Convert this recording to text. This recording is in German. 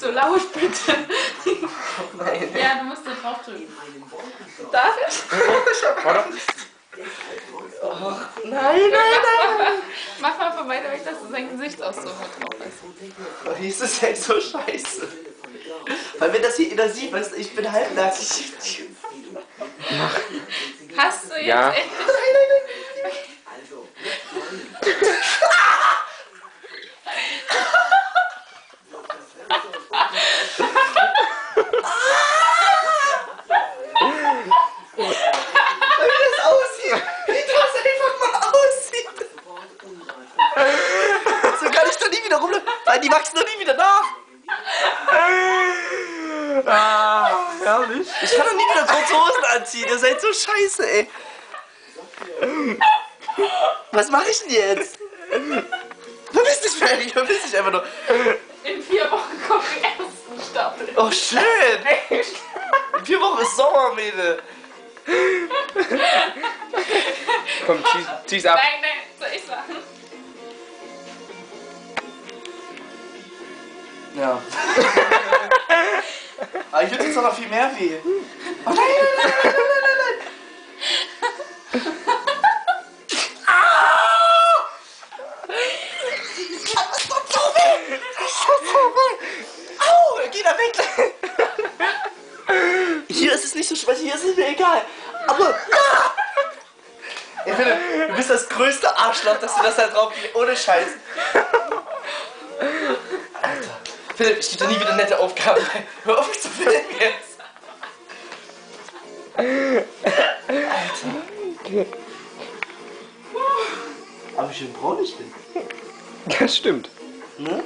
So laut bitte. Nein. Ja, du musst da drauf drücken. Darf ich? Oh, nein. Mach mal von weiter weg, dass sein Gesichtsausdruck mit drauf ist. Oh, hier ist es halt so scheiße. Weil wenn das hier jeder sieht, weißt du, ich bin halbnackig. Hast du jetzt Ja. echt... Wie das einfach mal aussieht. So kann ich doch nie wieder rumlaufen, weil die wachsen doch nie wieder nach. Herrlich. Ich kann doch nie wieder kurze Hosen anziehen, ihr seid so scheiße, ey. Was mache ich denn jetzt? Verpiss dich, Ferry, verpiss dich einfach nur. In 4 Wochen kommt die ersten Staffel. Oh, schön. In 4 Wochen ist Sommer, Mädel. Komm, zieh's ab. Nein, soll ich sagen? Ja. Aber ich würde jetzt noch viel mehr weh. Oh nein. Das tut so weh. Au, geh da weg. Hier ist es nicht so schwer, hier ist es mir egal. Aber... Ich finde, du bist das größte Arschloch, dass du das da drauf gehst. Ohne Scheiß. Alter. Philipp, ich gebe dir nie wieder nette Aufgaben. Hör auf mich zu filmen jetzt. Alter. Aber wie schön braun ich bin. Das stimmt. Ne?